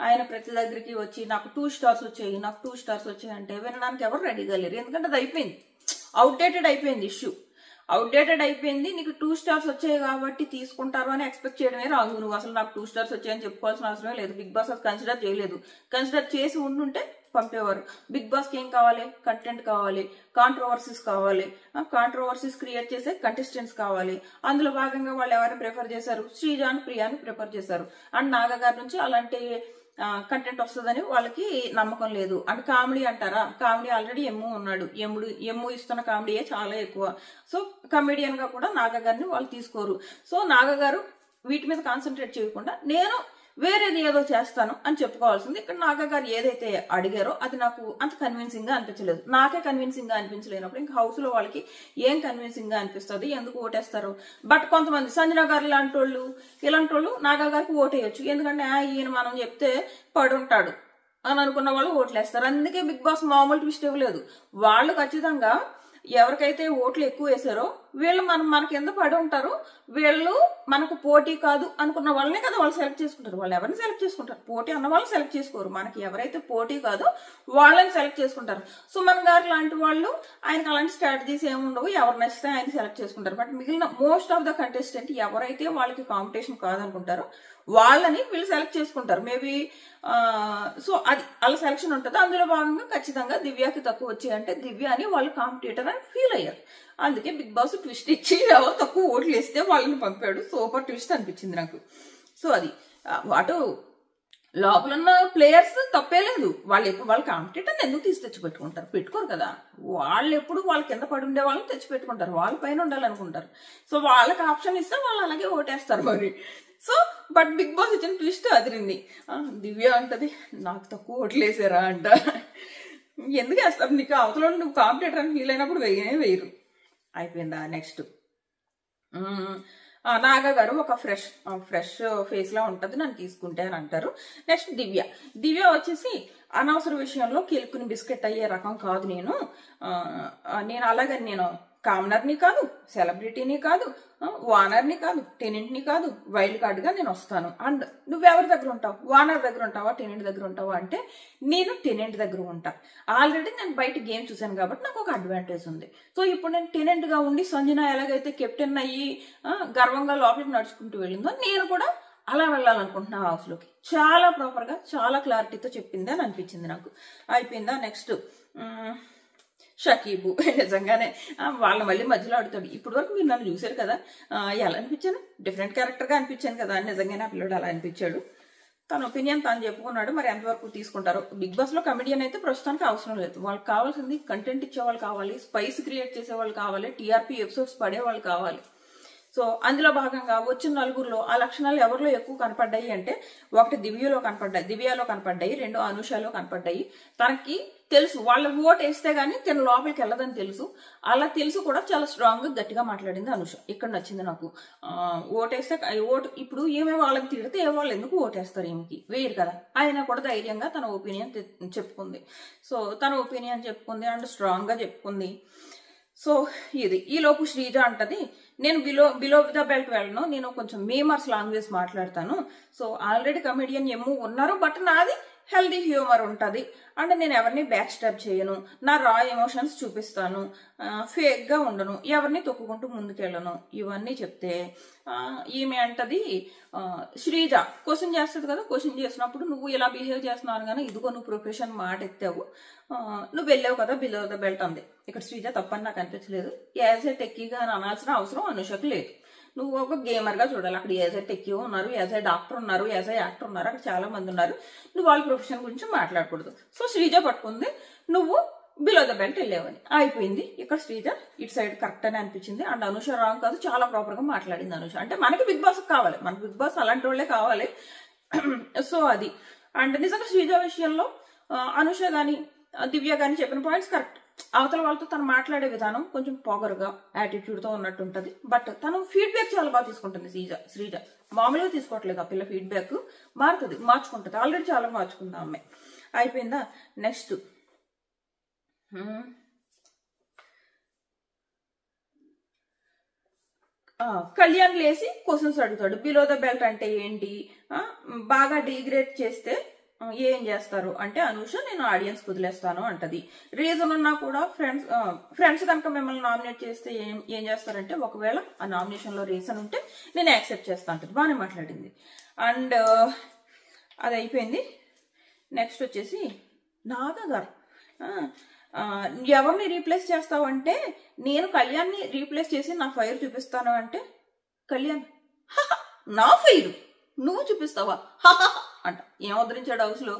ఆయన ప్రతి దగ్గరికి వచ్చి నాకు 2 స్టార్స్ వచ్చాయి, నాకు 2 స్టార్స్ వచ్చాయి అంటే వినడానికి ఎవరు రెడీగా లేరు. ఎందుకంటే అది అయిపోయింది, అవుట్డేటెడ్ అయిపోయింది. ఇష్యూ అవుట్డేటెడ్ అయిపోయింది. నీకు 2 స్టార్స్ వచ్చాయి కాబట్టి తీసుకుంటారు అని ఎక్స్పెక్ట్ చేయడమే రాంగ్. నువ్వు అసలు నాకు 2 స్టార్స్ వచ్చాయని చెప్పుకోవాల్సిన అవసరమే లేదు. బిగ్ బాస్ అది కన్సిడర్ చేయలేదు. కన్సిడర్ చేసి ఉండుంటే పంపేవారు. బిగ్ బాస్కి ఏం కావాలి? కంటెంట్ కావాలి, కాంట్రవర్సీస్ కావాలి, కాంట్రవర్సీస్ క్రియేట్ చేసే కంటెస్టెంట్స్ కావాలి. అందులో భాగంగా వాళ్ళు ఎవరిని ప్రిఫర్ చేశారు? శ్రీజాన్, ప్రియాని ప్రిఫర్ చేశారు. అండ్ నాగా గారి నుంచి అలాంటి కంటెంట్ వస్తుందని వాళ్ళకి నమ్మకం లేదు. అండ్ కామెడీ అంటారా? కామెడీ ఆల్రెడీ ఉన్నాడు. ఎమ్ము ఇస్తున్న కామెడీయే చాలా ఎక్కువ. సో కమెడియన్ గా కూడా నాగా గారిని వాళ్ళు తీసుకోరు. సో నాగా గారు వీటి మీద కాన్సన్ట్రేట్ చేయకుండా నేను వేరేది ఏదో చేస్తాను అని చెప్పుకోవాల్సింది. ఇక్కడ నాగా గారు ఏదైతే అడిగారో అది నాకు అంత కన్విన్సింగ్ గా అనిపించలేదు. నాకే కన్విన్సింగ్ గా అనిపించలేనప్పుడు ఇంకా హౌస్ లో వాళ్ళకి ఏం కన్విన్సింగ్ గా అనిపిస్తుంది? ఎందుకు ఓటేస్తారు? బట్ కొంతమంది సంజన గారు ఇలాంటి వాళ్ళు నాగా గారికి ఓటేయచ్చు. ఎందుకంటే ఈయన మనం చెప్తే పడుంటాడు అని అనుకున్న వాళ్ళు ఓట్లేస్తారు. అందుకే బిగ్ బాస్ మామూలు ట్విస్ట్ ఇవ్వలేదు. వాళ్ళు ఖచ్చితంగా ఎవరికైతే ఓట్లు ఎక్కువ వేసారో వీళ్ళు మన కింద పడి ఉంటారు, వీళ్ళు మనకు పోటీ కాదు అనుకున్న వాళ్ళనే కదా వాళ్ళు సెలెక్ట్ చేసుకుంటారు. వాళ్ళు ఎవరిని సెలెక్ట్ చేసుకుంటారు? పోటీ అన్న వాళ్ళని సెలెక్ట్ చేసుకోరు. మనకి ఎవరైతే పోటీ కాదో వాళ్ళని సెలెక్ట్ చేసుకుంటారు. సుమన్ గారు లాంటి వాళ్ళు, ఆయనకు అలాంటి స్ట్రాటజీస్ ఏమి ఉండవు. ఎవరు నచ్చితే ఆయన సెలెక్ట్ చేసుకుంటారు. బట్ మిగిలిన మోస్ట్ ఆఫ్ ద కంటెస్టెంట్ ఎవరైతే వాళ్ళకి కాంపిటీషన్ కాదనుకుంటారో వాళ్ళని వీళ్ళు సెలెక్ట్ చేసుకుంటారు. మేబీ సో అది అలా సెలక్షన్ ఉంటుంది. అందులో భాగంగా ఖచ్చితంగా దివ్యకి తక్కువ వచ్చాయంటే దివ్య అని వాళ్ళు కాంపిటీటర్ అని ఫీల్ అయ్యారు. అందుకే బిగ్ బాస్ ట్విస్ట్ ఇచ్చి ఎవరు తక్కువ ఓట్లు వేస్తే వాళ్ళని పంపాడు. సూపర్ ట్విస్ట్ అనిపించింది నాకు. సో అది అటు లోపల ఉన్న ప్లేయర్స్ తప్పే లేదు. వాళ్ళు కాంపిటీటర్ని ఎందుకు తెచ్చి పెట్టుకుంటారు? పెట్టుకోరు కదా. వాళ్ళు ఎప్పుడు వాళ్ళ కింద పడి ఉండే వాళ్ళని తెచ్చి పెట్టుకుంటారు. వాళ్ళ పైన ఉండాలనుకుంటారు. సో వాళ్ళకి ఆప్షన్ ఇస్తే వాళ్ళు అలాగే ఓటేస్తారు మరి. సో బట్ బిగ్ బాస్ ఇచ్చిన ట్విస్ట్ అదిరింది. దివ్య అంటది నాకు తక్కువ ఓట్లు వేసారా అంట. ఎందుకు వేస్తారు? నీకు అవతల నువ్వు కాంపిటీటర్ అని ఫీల్ అయినప్పుడు వేయరు. అయిపోయిందా? నెక్స్ట్ నాగా గారు ఒక ఫ్రెష్ ఫేస్ లా ఉంటది నన్ను తీసుకుంటే అని అంటారు. నెక్స్ట్ దివ్య వచ్చేసి అనవసర విషయంలో కిలుకుని బిస్కెట్ అయ్యే రకం కాదు. నేను అలాగని నేను కామనర్ని కాదు, సెలబ్రిటీని కాదు, వానర్ని కాదు, టెనెంట్ని కాదు, వైల్డ్ కార్డ్ గా నేను వస్తాను. అండ్ నువ్వెవరి దగ్గర ఉంటావు? వానర్ దగ్గర ఉంటావా, టెనెంట్ దగ్గర ఉంటావా అంటే నేను టెనెంట్ దగ్గర ఉంటా. ఆల్రెడీ నేను బయట గేమ్ చూశాను కాబట్టి నాకు ఒక అడ్వాంటేజ్ ఉంది. సో ఇప్పుడు నేను టెనెంట్ గా ఉండి సంజన ఎలాగైతే కెప్టెన్ అయ్యి గర్వంగా లోపలికి నడుచుకుంటూ వెళ్ళిందో నేను కూడా అలా వెళ్ళాలనుకుంటున్నా హౌస్ లోకి. చాలా ప్రాపర్ గా చాలా క్లారిటీతో చెప్పింది అని అనిపించింది నాకు. అయిపోయిందా? నెక్స్ట్ షకీబు నిజంగానే వాళ్ళ మళ్ళీ మధ్యలో ఆడుతాడు. ఇప్పటి వరకు మీరు నన్ను చూశారు కదా, ఎలా అనిపించాను? డిఫరెంట్ క్యారెక్టర్ గా అనిపించాను కదా. నిజంగానే ఆ పిల్లడు అలా అనిపించాడు. తన ఒపీనియన్ తను చెప్పుకున్నాడు. మరి ఎంతవరకు తీసుకుంటారు? బిగ్ బాస్ లో కమెడియన్ అయితే ప్రస్తుతానికి అవసరం లేదు. వాళ్ళకి కావాల్సింది కంటెంట్ ఇచ్చే వాళ్ళు కావాలి, స్పైస్ క్రియేట్ చేసే వాళ్ళు కావాలి, టీఆర్పీ ఎపిసోడ్స్ పడే వాళ్ళు కావాలి. సో అందులో భాగంగా వచ్చిన నలుగురిలో ఆ లక్షణాలు ఎవరిలో ఎక్కువ కనపడ్డాయి అంటే, ఒకటి దివ్యలో కనపడ్డాయి, రెండు అనుషలో కనపడ్డాయి. తనకి తెలుసు వాళ్ళ ఓటు వేస్తే గానీ తన లోపలికి వెళ్ళదని తెలుసు. అలా తెలుసు కూడా చాలా స్ట్రాంగ్ గా గట్టిగా మాట్లాడింది అనుష. ఇక్కడ నచ్చింది నాకు. ఓటేస్తే ఇప్పుడు ఏమే వాళ్ళకి తిడితే వాళ్ళు ఎందుకు ఓటేస్తారు, ఏమికి వేయరు కదా. అయినా కూడా ధైర్యంగా తన ఒపీనియన్ చెప్పుకుంది. సో తన ఒపీనియన్ చెప్పుకుంది అండ్ స్ట్రాంగ్ గా చెప్పుకుంది. సో ఇది ఈలోపు శ్రీజ అంటది, నేను బిలో ద బెల్ట్ వెళ్ళను, నేను కొంచెం మేమర్స్ లాంగ్వేజ్ మాట్లాడతాను. సో ఆల్రెడీ కమెడియన్ ఎమ్ము ఉన్నారు, బట్ నాది హెల్దీ హ్యూమర్ ఉంటుంది అండ్ నేను ఎవరిని బ్యాక్ స్టాప్ చేయను, నా రా ఎమోషన్స్ చూపిస్తాను, ఫేక్ గా ఉండను, ఎవరిని తొక్కుకుంటూ ముందుకెళ్ళను. ఇవన్నీ చెప్తే ఈమె అంటది, శ్రీజ క్వశ్చన్ చేస్తుంది కదా, క్వశ్చన్ చేసినప్పుడు నువ్వు ఇలా బిహేవ్ చేస్తున్నాను కానీ ఇదిగో నువ్వు ప్రొఫెషన్ మాట ఎత్తావు, నువ్వు వెళ్ళావు కదా బిలో ద బెల్ట్ అంది. ఇక్కడ శ్రీజ తప్పని నాకు అనిపించలేదు. యాజ్ ఏ టెక్కీగా అని అనాల్సిన అవసరం అనుషకు లేదు. నువ్వు ఒక గేమర్ గా చూడాలి. అక్కడ యాజ్ ఏ టెక్కీ ఉన్నారు, యాజ్ ఏ డాక్టర్ ఉన్నారు, యాజ్ ఏ యాక్టర్ ఉన్నారు, అక్కడ చాలా మంది ఉన్నారు. నువ్వు వాళ్ళ ప్రొఫెషన్ గురించి మాట్లాడకూడదు. సో శ్రీజ పట్టుకుంది, నువ్వు బిలో ద బెల్ట్ వెళ్ళావని అయిపోయింది. ఇక్కడ శ్రీజ ఇటు సైడ్ కరెక్ట్ అని అనిపించింది అండ్ అనుష రాంగ్ కాదు, చాలా ప్రాపర్ గా మాట్లాడింది అనుష. అంటే మనకి బిగ్ బాస్ కావాలి, మనకి బిగ్ బాస్ అలాంటి వాళ్ళే కావాలి. సో అది అండ్ నిజంగా శ్రీజ విషయంలో అనుష గాని దివ్య గాని చెప్పిన పాయింట్స్ కరెక్ట్. అవతల వాళ్ళతో తను మాట్లాడే విధానం కొంచెం పొగరుగా యాటిట్యూడ్ తో ఉన్నట్టు ఉంటది, బట్ తను ఫీడ్బ్యాక్ చాలా బాగా తీసుకుంటుంది. శ్రీజ మామూలుగా తీసుకోవట్లేదు, ఆ పిల్ల ఫీడ్బ్యాక్ మారుతుంది, మార్చుకుంటుంది. ఆల్రెడీ చాలా మార్చుకుంది ఆ అమ్మాయి. అయిపోయిందా? నెక్స్ట్ కళ్యాణ్ లేసి క్వశ్చన్స్ అడుగుతాడు. బిలో ద బెల్ట్ అంటే ఏంటి, బాగా డిగ్రేడ్ చేస్తే ఏం చేస్తారు అంటే, అనుష నేను ఆడియన్స్ వదిలేస్తాను అంటది. రీజన్ ఉన్నా కూడా ఫ్రెండ్స్ కనుక మిమ్మల్ని నామినేట్ చేస్తే ఏం చేస్తారంటే, ఒకవేళ ఆ నామినేషన్ లో రీజన్ ఉంటే నేను యాక్సెప్ట్ చేస్తా అంటది. బాగానే మాట్లాడింది అండ్ అది అయిపోయింది. నెక్స్ట్ వచ్చేసి నాగా గారు, ఎవరిని రీప్లేస్ చేస్తావు అంటే, నేను కళ్యాణ్ని రీప్లేస్ చేసి నా ఫైర్ చూపిస్తాను అంటే, కళ్యాణ్ నా ఫైర్ నువ్వు చూపిస్తావా అంట. ఏం ఉద్ధరించాడు హౌస్ లో?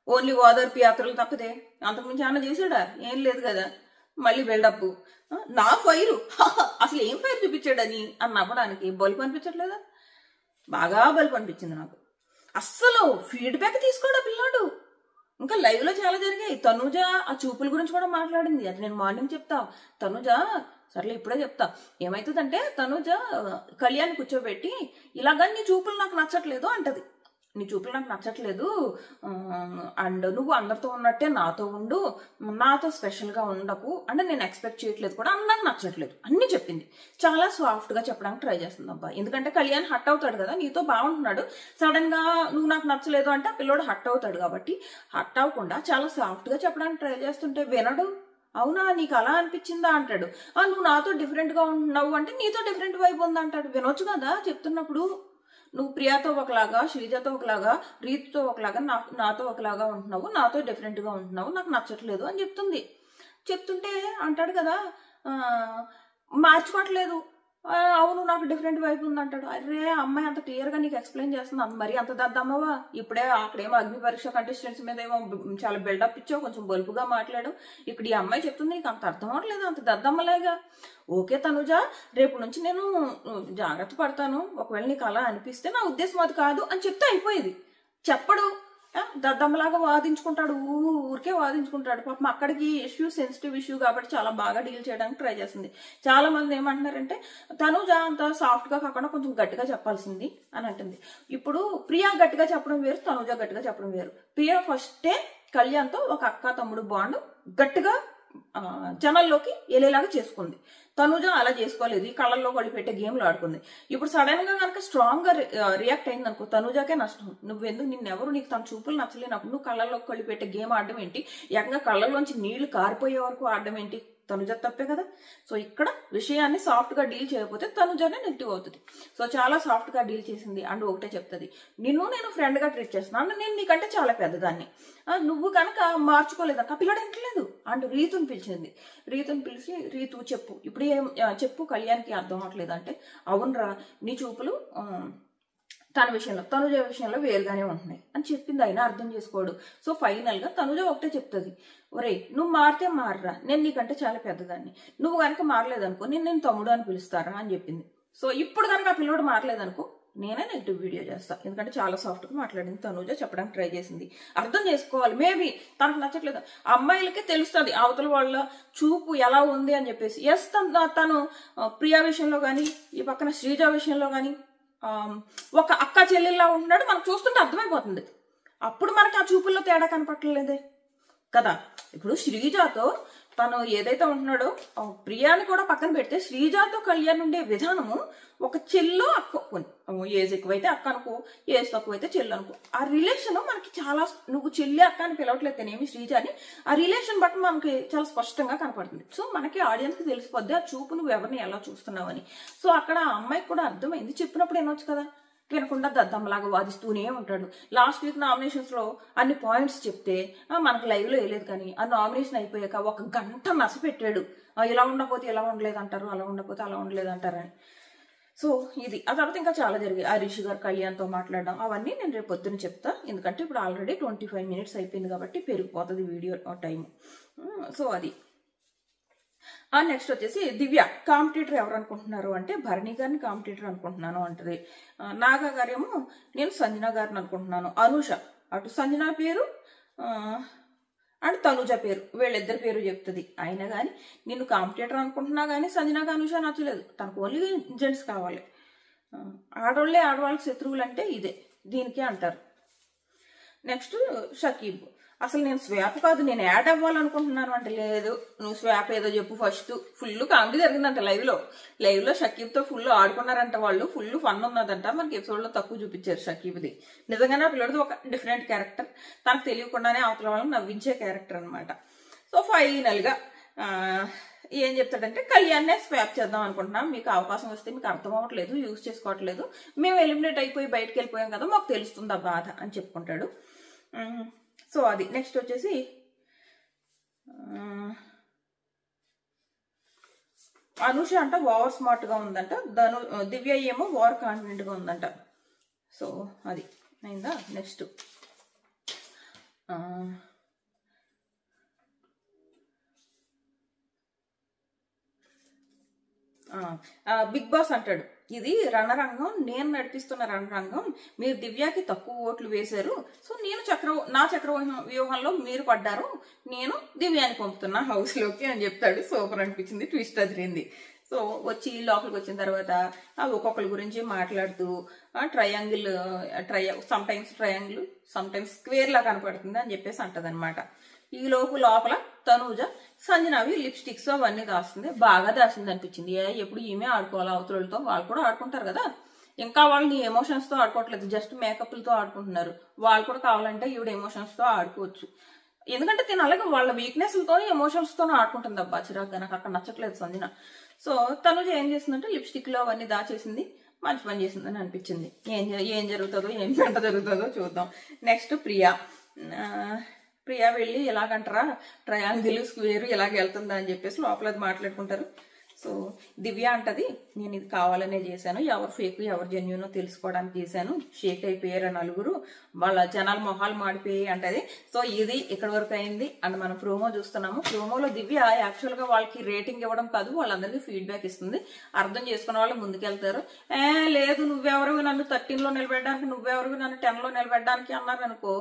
ఓన్లీ ఓదార్పు యాత్రలు తప్పితే అంతకుమించి ఏమన్నా చేశాడా? ఏం లేదు కదా. మళ్ళీ బిల్డప్, నా ఫైరు అసలు ఏం ఫైర్ చూపించాడని అని నవ్వడానికి బల్బు అనిపించట్లేదా? బాగా బల్బు అనిపించింది నాకు. అస్సలు ఫీడ్బ్యాక్ తీసుకోడా పిల్లాడు. ఇంకా లైవ్ లో చాలా జరిగాయి. తనుజ ఆ చూపుల గురించి కూడా మాట్లాడింది. అది నేను మార్నింగ్ చెప్తా. తనుజ సర్లే ఇప్పుడే చెప్తా. ఏమైతుందంటే, తనుజ కళ్యాణ్ కూర్చోబెట్టి ఇలాగా నీ చూపులు నాకు నచ్చట్లేదు అంటది. నీ చూపులు నాకు నచ్చట్లేదు అండ్ నువ్వు అందరితో ఉన్నట్టే నాతో ఉండు, నాతో స్పెషల్ గా ఉండకు అంటే నేను ఎక్స్పెక్ట్ చేయట్లేదు కూడా, నాకు నచ్చట్లేదు అన్ని చెప్పింది. చాలా సాఫ్ట్ గా చెప్పడానికి ట్రై చేస్తుంది అబ్బా. ఎందుకంటే కళ్యాణ్ హట్ అవుతాడు కదా, నీతో బాగుంటున్నాడు, సడన్ గా నువ్వు నాకు నచ్చలేదు అంటే ఆ పిల్లోడు హట్ అవుతాడు. కాబట్టి హట్ అవ్వకుండా చాలా సాఫ్ట్ గా చెప్పడానికి ట్రై చేస్తుంటే వినడు. అవునా నీకు అలా అనిపించిందా అంటాడు. నువ్వు నాతో డిఫరెంట్ గా ఉంటున్నావు అంటే నీతో డిఫరెంట్ వైపు ఉంది అంటాడు. వినొచ్చు కదా చెప్తున్నప్పుడు. నువ్వు ప్రియాతో ఒకలాగా, శ్రీజతో ఒకలాగా, రీతితో ఒకలాగా, నాతో ఒకలాగా ఉంటున్నావు, నాతో డిఫరెంట్ గా ఉంటున్నావు, నాకు నచ్చట్లేదు అని చెప్తుంటే అంటాడు కదా, మార్చుకోవట్లేదు, అవును నాకు డిఫరెంట్ వైపు ఉంది అంటాడు. అరే అమ్మాయి అంత క్లియర్ గా నీకు ఎక్స్ప్లెయిన్ చేస్తుంది, మరి అంత దద్దమ్మవా? ఇప్పుడే అక్కడేమో అగ్ని పరీక్ష కంటెస్టెంట్స్ మీద ఏమో చాలా బిల్డప్ ఇచ్చావు, కొంచెం బల్పుగా మాట్లాడు. ఇక్కడ ఈ అమ్మాయి చెప్తుంది నీకు అంత అర్థం అవట్లేదు, అంత దద్దమ్మలేగా. ఓకే తనుజ, రేపు నుంచి నేను జాగ్రత్త పడతాను, ఒకవేళ నీకు అలా అనిపిస్తే నా ఉద్దేశం అది కాదు అని చెప్తే అయిపోయేది. చెప్పడు, దద్దమ్మలాగా వాదించుకుంటాడు, ఊరికే వాదించుకుంటాడు. పాపం అక్కడికి ఇష్యూ సెన్సిటివ్ ఇష్యూ కాబట్టి చాలా బాగా డీల్ చేయడానికి ట్రై చేస్తుంది. చాలా మంది ఏమంటున్నారంటే, తనుజ అంత సాఫ్ట్ గా కాకుండా కొంచెం గట్టిగా చెప్పాల్సింది అని అంటుంది. ఇప్పుడు ప్రియా గట్టిగా చెప్పడం వేరు, తనుజ గట్టిగా చెప్పడం వేరు. ప్రియా ఫస్టే కళ్యాణ్తో ఒక అక్క తమ్ముడు బాండ్ గట్టిగా జనాల్లోకి వెళ్ళేలాగా చేసుకుంది. తనుజ అలా చేసుకోలేదు, ఈ కళ్ళల్లో పడి పెట్టే గేమ్లు ఆడుకుంది. ఇప్పుడు సడన్ గా కనుక స్ట్రాంగ్ గా రియాక్ట్ అయింది అనుకో, తనుజాకే నష్టం. నువ్వెందుకు, నిన్నెవరు నీకు తన చూపులు నచ్చలేనప్పుడు నువ్వు కళ్ళల్లో కళ్ళు పెట్టే గేమ్ ఆడడం ఏంటి, ఏకంగా కళ్ళల్లోంచి నీళ్లు కారిపోయే వరకు ఆడడం ఏంటి? తనుజ తప్పే కదా. సో ఇక్కడ విషయాన్ని సాఫ్ట్ గా డీల్ చేయకపోతే తనుజనే నెగిటివ్ అవుతుంది. సో చాలా సాఫ్ట్ గా డీల్ చేసింది అండ్ ఒకటే చెప్తుంది, నిన్ను నేను ఫ్రెండ్ గా ట్రీట్ చేస్తున్నాను, నేను నీకంటే చాలా పెద్దదాన్ని, నువ్వు కనుక మార్చుకోలేదు అక్క. పిల్లడు ఇంటలేదు అండ్ రీతుని పిలిచింది. రీతుని పిలిచి, రీతు చెప్పు ఇప్పుడు ఏం చెప్పు, కళ్యాణ్కి అర్థం అవట్లేదు అంటే, అవునరా నీ చూపులు తన విషయంలో, తనుజ విషయంలో వేరుగానే ఉంటున్నాయి అని చెప్పింది. అయినా అర్థం చేసుకోడు. సో ఫైనల్ గా తనుజ ఒకటే చెప్తుంది, ఒరే నువ్వు మారితే మారరా, నేను నీకంటే చాలా పెద్దదాన్ని, నువ్వు కనుక మారలేదనుకో నేను తమ్ముడు అని పిలుస్తారా అని చెప్పింది. సో ఇప్పుడు కనుక ఆ పిల్లోడు మారలేదనుకో నేనే నెగిటివ్ వీడియో చేస్తా. ఎందుకంటే చాలా సాఫ్ట్గా మాట్లాడింది తనూజ, చెప్పడానికి ట్రై చేసింది. అర్థం చేసుకోవాలి. మేబీ తనకు నచ్చట్లేదు, అమ్మాయిలకి తెలుస్తుంది అవతల వాళ్ళ చూపు ఎలా ఉంది అని చెప్పేసి. ఎస్, తను ప్రియా విషయంలో కానీ ఈ పక్కన శ్రీజ విషయంలో కానీ ఒక అక్క చెల్లెల్లా ఉంటున్నాడు, మనకు చూస్తుంటే అర్థమైపోతుంది. అప్పుడు మనకి ఆ చూపుల్లో తేడా కనపట్టలేదే కదా. ఇప్పుడు శ్రీజాతో తను ఏదైతే ఉంటున్నాడో ప్రియాని కూడా పక్కన పెడితే శ్రీజాతో కళ్యాణ్ ఉండే విధానము ఒక చెల్లో అక్క, ఏజ్ ఎక్కువైతే అక్క అనుకో, ఏజ్ తక్కువైతే చెల్లు అనుకో, ఆ రిలేషన్ మనకి చాలా, నువ్వు చెల్లి అక్క అని పిలవట్లేదేనేమి శ్రీజాని, ఆ రిలేషన్ బట్టి మనకి చాలా స్పష్టంగా కనపడుతుంది. సో మనకి ఆడియన్స్కి తెలిసిపోద్ది ఆ చూపు నువ్వు ఎవరిని ఎలా చూస్తున్నావని. సో అక్కడ ఆ అమ్మాయికి కూడా అర్థమైంది, చెప్పినప్పుడు వినొచ్చు కదా, వినకుండా దద్దమ్మలాగా వాదిస్తూనే ఉంటాడు. లాస్ట్ వీక్ నామినేషన్స్ లో అన్ని పాయింట్స్ చెప్తే మనకు లైవ్ లో వేయలేదు, కానీ ఆ నామినేషన్ అయిపోయాక 1 గంట నస పెట్టాడు. ఇలా ఉండకపోతే ఇలా ఉండలేదు అంటారు, అలా ఉండకపోతే అలా ఉండలేదు అంటారని. సో ఇది ఆ తర్వాత ఇంకా చాలా జరిగాయి. ఆ రిషి గారు కళ్యాణ్తో మాట్లాడడం అవన్నీ నేను రేపు పొద్దున్న చెప్తా. ఎందుకంటే ఇప్పుడు ఆల్రెడీ 25 minutes అయిపోయింది కాబట్టి పెరిగిపోతుంది వీడియో టైం. సో అది. నెక్స్ట్ వచ్చేసి దివ్య కాంపిటీటర్ ఎవరు అనుకుంటున్నారు అంటే భరణి గారిని కాంపిటీటర్ అనుకుంటున్నాను అంటది. నాగా గారేమో నేను సంజన గారిని అనుకుంటున్నాను. అనూష అటు సంజన పేరు అండ్ తనుజ పేరు, వీళ్ళిద్దరి పేరు చెప్తుంది. అయినా కానీ నిన్ను కాంపిటీటర్ అనుకుంటున్నా కానీ సంజనగా అనూష నచ్చలేదు, తనకు ఓన్లీ జెంట్స్ కావాలి. ఆడవాళ్ళే ఆడవాళ్ళకి శత్రువులు అంటే ఇదే, దీనికే అంటారు. నెక్స్ట్ షకీబ్, అసలు నేను స్వాప్ కాదు నేను యాడ్ అవ్వాలనుకుంటున్నాను అంటే, లేదు నువ్వు స్వాప్ ఏదో చెప్పు ఫస్ట్. ఫుల్ కామెడీ జరిగిందంట లైవ్ లో షకీబ్తో ఫుల్ ఆడుకున్నారంట వాళ్ళు, ఫుల్ ఫన్ ఉన్నదంట. మనకి ఎపిసోడ్ లో తక్కువ చూపించారు షకీబ్ది. నిజంగానే ఆ పిల్లడిది ఒక డిఫరెంట్ క్యారెక్టర్, తనకు తెలియకుండానే అవతల వాళ్ళని నవ్వించే క్యారెక్టర్ అనమాట. సో ఫైనల్ గా ఏం చెప్తాడంటే కళ్యాణ్నే స్వాప్ చేద్దాం అనుకుంటున్నాం, మీకు అవకాశం వస్తే మీకు అర్థం అవ్వట్లేదు, యూజ్ చేసుకోవట్లేదు, మేము ఎలిమినేట్ అయిపోయి బయటకు వెళ్ళిపోయాం కదా, మాకు తెలుస్తుంది ఆ బాధ అని చెప్పుకుంటాడు. సో అది. నెక్స్ట్ వచ్చేసి అనూష అంట ఓవర్ స్మార్ట్ గా ఉందంట, దివ్య ఏమో ఓవర్ కాన్ఫిడెంట్ గా ఉందంట. సో అది అయిందా. నెక్స్ట్ బిగ్ బాస్ అంటాడు, ఇది రణరంగం, నేను నడిపిస్తున్న రణరంగం, మీరు దివ్యకి తక్కువ ఓట్లు వేశారు, సో నేను నా చక్ర వ్యూహంలో మీరు పడ్డారు, నేను దివ్యాని పంపుతున్నా హౌస్ లోకి అని చెప్తాడు. సూపర్ అనిపించింది, ట్విస్ట్ అదిరింది. సో వచ్చి లోపలికి వచ్చిన తర్వాత ఒక్కొక్కరి గురించి మాట్లాడుతూ some times triangle some times square లా కనపడుతుంది అని చెప్పేసి అంటదనమాట. ఈ లోపల తనూజ సంజనావి లిప్స్టిక్స్ అవన్నీ దాస్తుంది, బాగా దాసింది అనిపించింది. ఎప్పుడు ఈమె ఆడుకోవాలి అవతలతో, వాళ్ళు కూడా ఆడుకుంటారు కదా, ఇంకా వాళ్ళని ఎమోషన్స్ తో ఆడుకోవట్లేదు, జస్ట్ మేకప్లతో ఆడుకుంటున్నారు. వాళ్ళు కూడా కావాలంటే ఈవిడ ఎమోషన్స్ తో ఆడుకోవచ్చు, ఎందుకంటే తిన అలాగే వాళ్ళ వీక్నెస్లతో ఎమోషన్స్ తోనే ఆడుకుంటుంది. అబ్బా చిరాగ్గా నాకు అక్కడ నచ్చట్లేదు సంజన. సో తనుజ ఏం చేసిందంటే లిప్స్టిక్ లో అవన్నీ దాచేసింది, మంచి పని చేసిందని అనిపించింది. ఏం జరుగుతుందో ఏం పెంట జరుగుతుందో చూద్దాం. నెక్స్ట్ ప్రియా వెళ్ళి ఎలాగంటారా ట్రయాంగిల్ స్క్వేర్ ఇలాగ వెళ్తుందా అని చెప్పేసి లోపల అది మాట్లాడుకుంటారు. సో దివ్య అంటది, నేను ఇది కావాలనే చేశాను, ఎవరు ఫేక్ ఎవరు జెన్యూనో తెలుసుకోవడానికి చేశాను, షేక్ అయిపోయారు నలుగురు, వాళ్ళ జనాల మొహాలు మాడిపోయి అంటది. సో ఇది ఇక్కడ వరకు అయింది. అండ్ మనం ప్రోమో చూస్తున్నాము. ప్రోమోలో దివ్య యాక్చువల్ గా వాళ్ళకి రేటింగ్ ఇవ్వడం కాదు, వాళ్ళందరికీ ఫీడ్బ్యాక్ ఇస్తుంది. అర్థం చేసుకున్న వాళ్ళు ముందుకెళ్తారు. లేదు నువ్వెవరు నన్ను 13లో నిలబెట్టడానికి, నువ్వెవరు నన్ను 10లో నిలబెట్టడానికి అన్నారు అనుకో,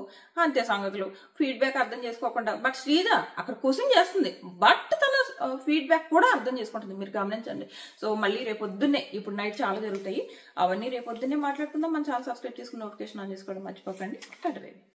అంతే సంగతులు. ఫీడ్బ్యాక్ అర్థం చేసుకోకుండా, బట్ శ్రీజ అక్కడ క్వశ్చన్ చేస్తుంది, బట్ తన ఫీడ్బ్యాక్ కూడా అర్థం చేసుకుంటుంది, మీరు గమనించండి. సో మళ్ళీ రేపొద్దున్నే, ఇప్పుడు నైట్ చాలా జరుగుతాయి, అవన్నీ రేపొద్దున్నే మాట్లాడుకుందాం. మన ఛానల్ సబ్స్క్రైబ్ చేసుకుని నోటిఫికేషన్ ఆన్ చేసుకోవడం మర్చిపోకండి. Tata bye.